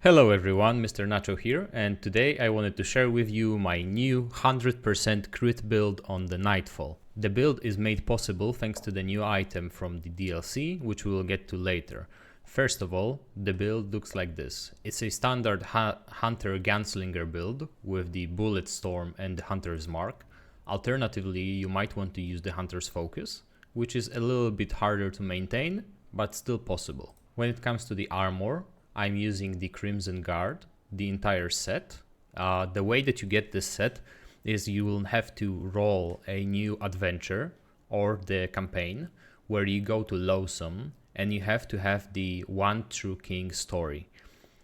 Hello everyone, Mr. Nacho here, and today I wanted to share with you my new 100% crit build on the Nightfall. The build is made possible thanks to the new item from the DLC, which we will get to later. First of all, the build looks like this. It's a standard Hunter Gunslinger build with the Bullet Storm and the Hunter's Mark. Alternatively, you might want to use the Hunter's Focus, which is a little bit harder to maintain, but still possible. When it comes to the armor, I'm using the Crimson Guard, the entire set. The way that you get this set is you will have to roll a new adventure or the campaign where you go to Loathsome and you have to have the One True King story.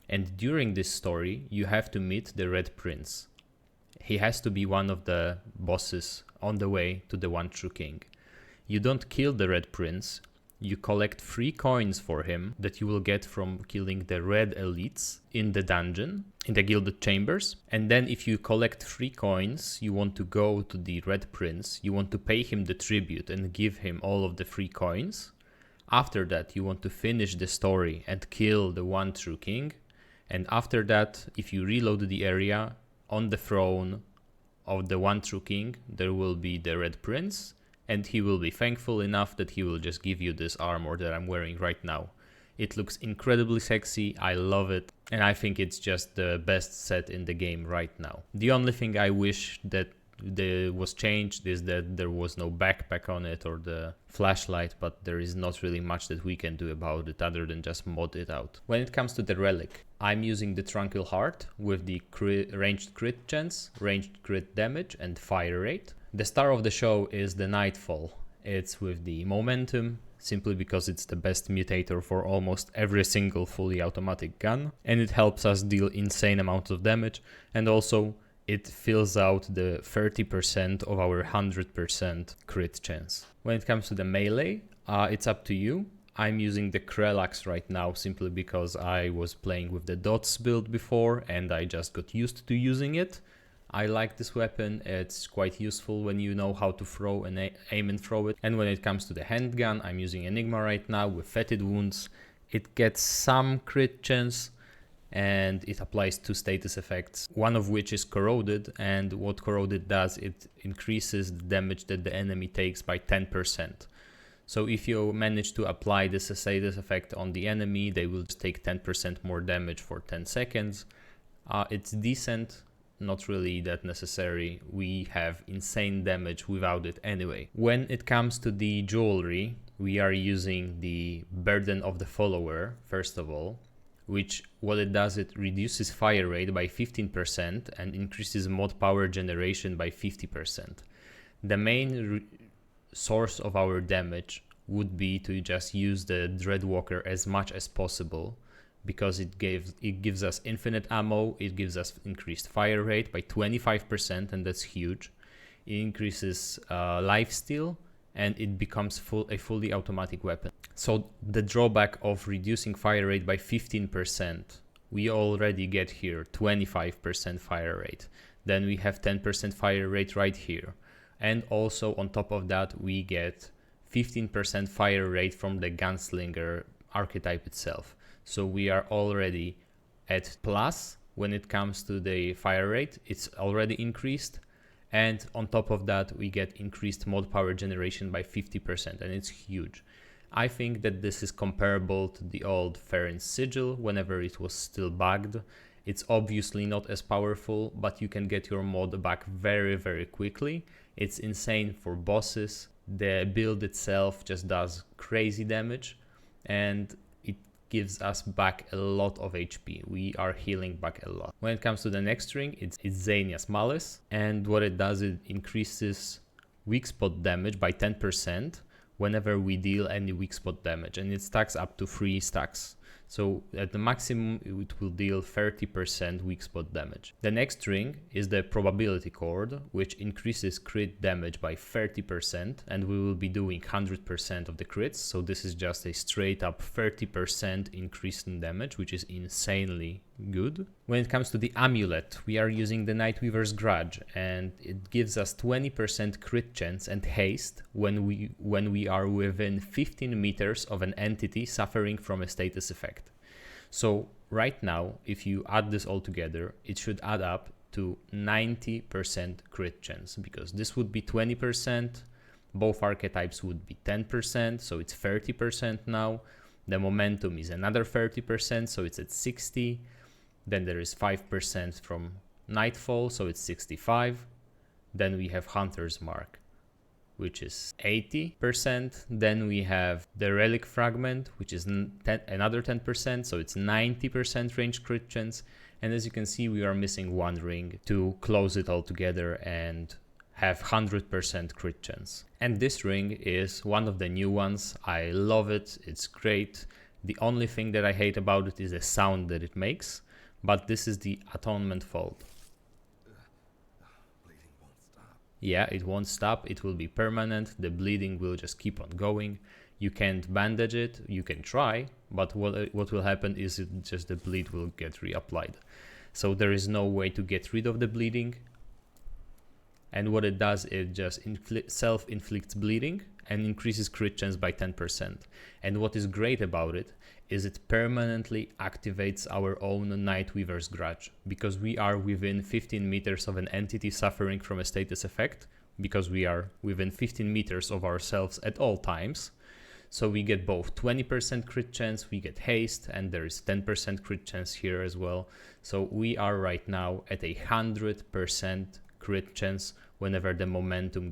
And during this story, you have to meet the Red Prince. He has to be one of the bosses on the way to the One True King. You don't kill the Red Prince. You collect 3 coins for him that you will get from killing the red elites in the dungeon, in the Gilded Chambers. And then if you collect 3 coins, you want to go to the Red Prince, you want to pay him the tribute and give him all of the 3 coins. After that, you want to finish the story and kill the One True King. And after that, if you reload the area, on the throne of the One True King, there will be the Red Prince. And he will be thankful enough that he will just give you this armor that I'm wearing right now. It looks incredibly sexy, I love it, and I think it's just the best set in the game right now. The only thing I wish that was changed is that there was no backpack on it or the flashlight, but there is not really much that we can do about it other than just mod it out. When it comes to the relic, I'm using the Tranquil Heart with the ranged crit chance, ranged crit damage and fire rate. The star of the show is the Nightfall. It's with the momentum, simply because it's the best mutator for almost every single fully automatic gun, and it helps us deal insane amounts of damage, and also it fills out the 30% of our 100% crit chance. When it comes to the melee, it's up to you. I'm using the Krelax right now simply because I was playing with the Dots build before and I just got used to using it. I like this weapon, it's quite useful when you know how to throw and aim and throw it. And when it comes to the handgun, I'm using Enigma right now with Fetid Wounds. It gets some crit chance and it applies 2 status effects, one of which is Corroded, and what Corroded does, it increases the damage that the enemy takes by 10%. So if you manage to apply this status effect on the enemy, they will just take 10% more damage for 10 seconds. It's decent. Not really that necessary. We have insane damage without it anyway. When it comes to the jewelry, we are using the Burden of the Follower, first of all, which what it does, it reduces fire rate by 15% and increases mod power generation by 50%. The main source of our damage would be to just use the Dreadwalker as much as possible, because it gives us infinite ammo, it gives us increased fire rate by 25%, and that's huge. It increases lifesteal, and it becomes a fully automatic weapon. So the drawback of reducing fire rate by 15%, we already get here 25% fire rate. Then we have 10% fire rate right here. And also on top of that, we get 15% fire rate from the Gunslinger archetype itself. So we are already at plus when it comes to the fire rate. It's already increased. And on top of that, we get increased mod power generation by 50%, and it's huge. I think that this is comparable to the old Farron's Sigil whenever it was still bugged. It's obviously not as powerful, but you can get your mod back very, very quickly. It's insane for bosses. The build itself just does crazy damage, and it gives us back a lot of HP. We are healing back a lot. When it comes to the next ring, it's Xenia's Malice, and what it does, it increases weak spot damage by 10% whenever we deal any weak spot damage, and it stacks up to 3 stacks. So at the maximum, it will deal 30% weak spot damage. The next ring is the Probability Cord, which increases crit damage by 30%, and we will be doing 100% of the crits. So this is just a straight up 30% increase in damage, which is insanely good. When it comes to the amulet, we are using the Nightweaver's Grudge, and it gives us 20% crit chance and haste when we are within 15 meters of an entity suffering from a status effect. So right now, if you add this all together, it should add up to 90% crit chance, because this would be 20%, both archetypes would be 10%, so it's 30% now. The momentum is another 30%, so it's at 60. Then there is 5% from Nightfall, so it's 65. Then we have Hunter's Mark, which is 80%. Then we have the Relic Fragment, which is another 10%, so it's 90% range crit chance. And as you can see, we are missing one ring to close it all together and have 100% crit chance. And this ring is one of the new ones. I love it, it's great. The only thing that I hate about it is the sound that it makes, but this is the Atonement Fold. Yeah, it won't stop, it will be permanent, the bleeding will just keep on going. You can't bandage it, you can try, but what will happen is just the bleed will get reapplied. So there is no way to get rid of the bleeding. And what it does, it just self-inflicts bleeding and increases crit chance by 10%. And what is great about it is it permanently activates our own Nightweaver's Grudge, because we are within 15 meters of an entity suffering from a status effect, because we are within 15 meters of ourselves at all times. So we get both 20% crit chance, we get haste, and there is 10% crit chance here as well. So we are right now at 100% crit chance whenever the momentum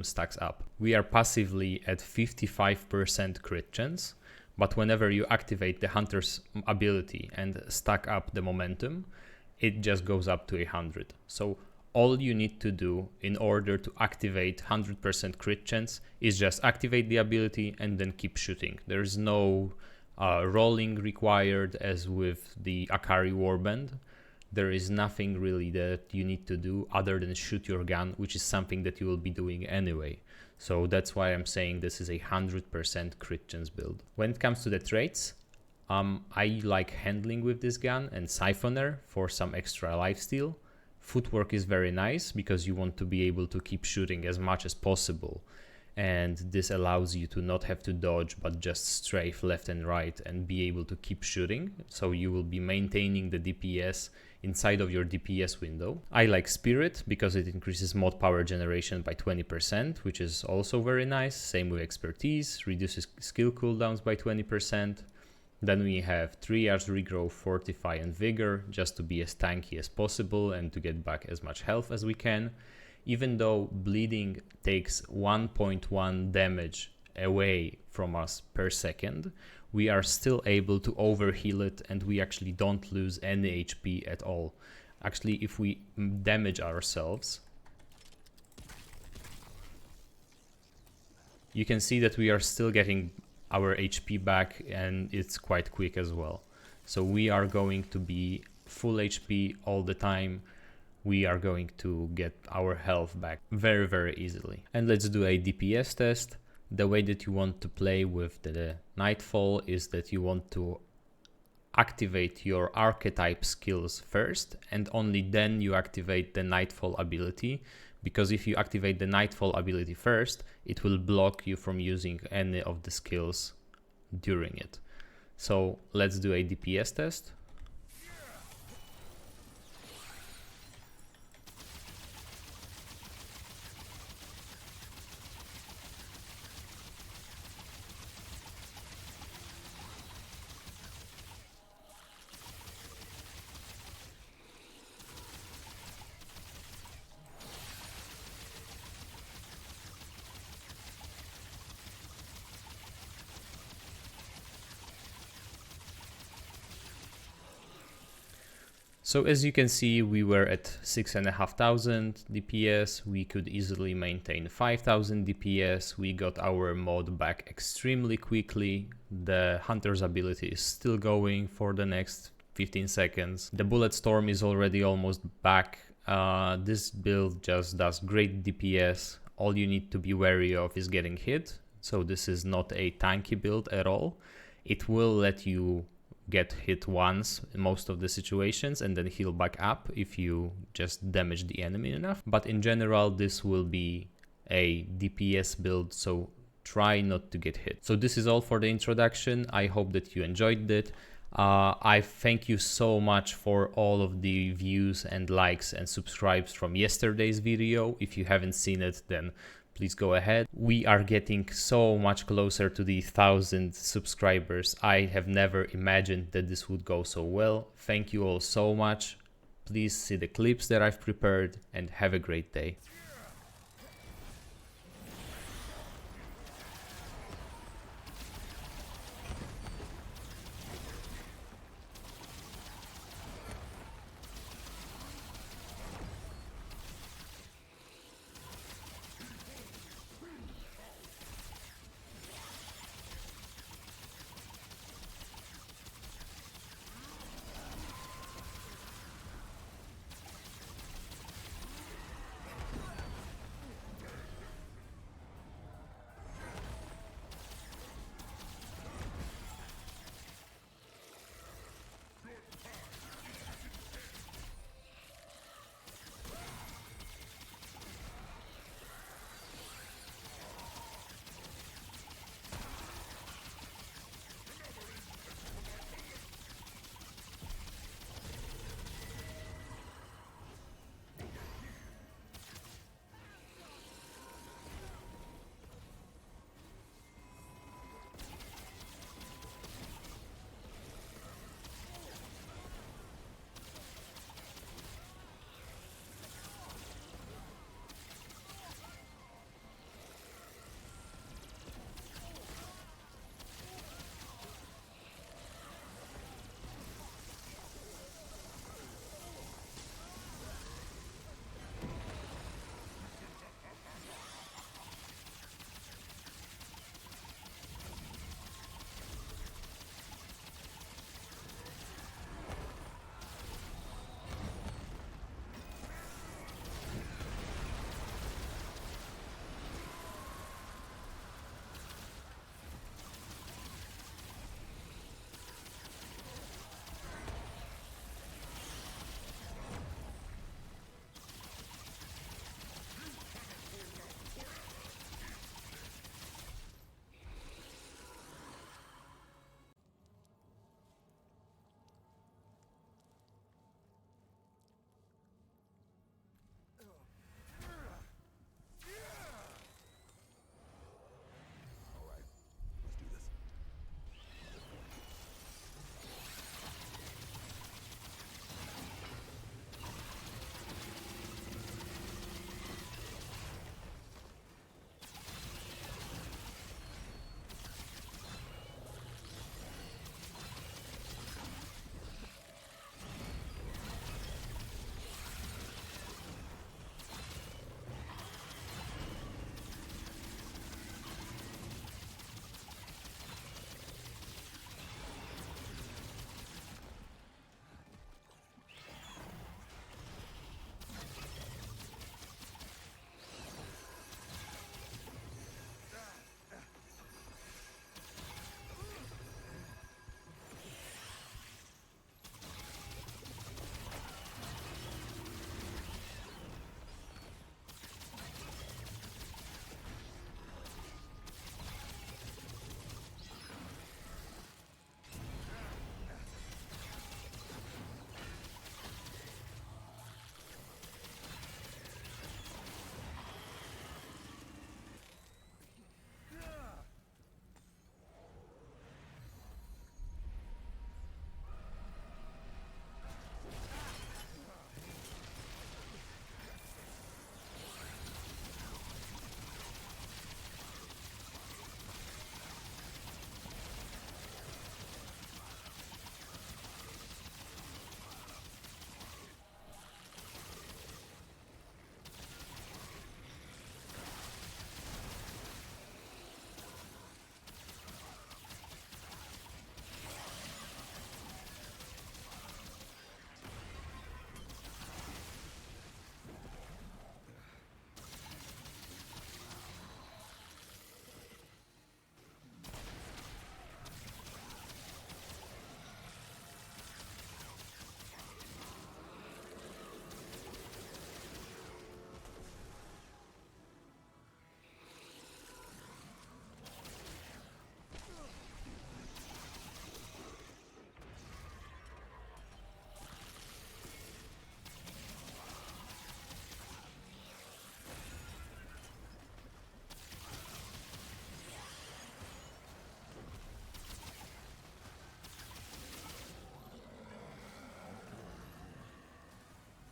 stacks up. We are passively at 55% crit chance, but whenever you activate the Hunter's ability and stack up the momentum, it just goes up to 100. So all you need to do in order to activate 100% crit chance is just activate the ability and then keep shooting. There's no rolling required as with the Akari Warband. There is nothing really that you need to do other than shoot your gun, which is something that you will be doing anyway. So that's why I'm saying this is a 100% crit chance build. When it comes to the traits, I like handling with this gun and Siphoner for some extra lifesteal. Footwork is very nice because you want to be able to keep shooting as much as possible. And this allows you to not have to dodge, but just strafe left and right and be able to keep shooting. So you will be maintaining the DPS inside of your DPS window. I like Spirit because it increases mod power generation by 20%, which is also very nice. Same with Expertise, reduces skill cooldowns by 20%. Then we have 3 yards regrowth, Fortify and Vigor, just to be as tanky as possible and to get back as much health as we can. Even though bleeding takes 1.1 damage away from us per second, we are still able to overheal it and we actually don't lose any HP at all. Actually, if we damage ourselves, you can see that we are still getting our HP back, and it's quite quick as well. So we are going to be full HP all the time. We are going to get our health back very, very easily. And let's do a DPS test. The way that you want to play with the Nightfall is that you want to activate your archetype skills first, and only then you activate the Nightfall ability. Because if you activate the Nightfall ability first, it will block you from using any of the skills during it. So let's do a DPS test. So as you can see, we were at 6,500 DPS, we could easily maintain 5,000 DPS, we got our mod back extremely quickly, the Hunter's ability is still going for the next 15 seconds, the Bullet Storm is already almost back. This build just does great DPS, all you need to be wary of is getting hit, so this is not a tanky build at all. It will let you get hit once in most of the situations and then heal back up if you just damage the enemy enough. But in general, this will be a DPS build, so try not to get hit. So this is all for the introduction. I hope that you enjoyed it. I thank you so much for all of the views and likes and subscribes from yesterday's video. If you haven't seen it, then please go ahead. We are getting so much closer to the 1,000 subscribers. I have never imagined that this would go so well. Thank you all so much. Please see the clips that I've prepared and have a great day.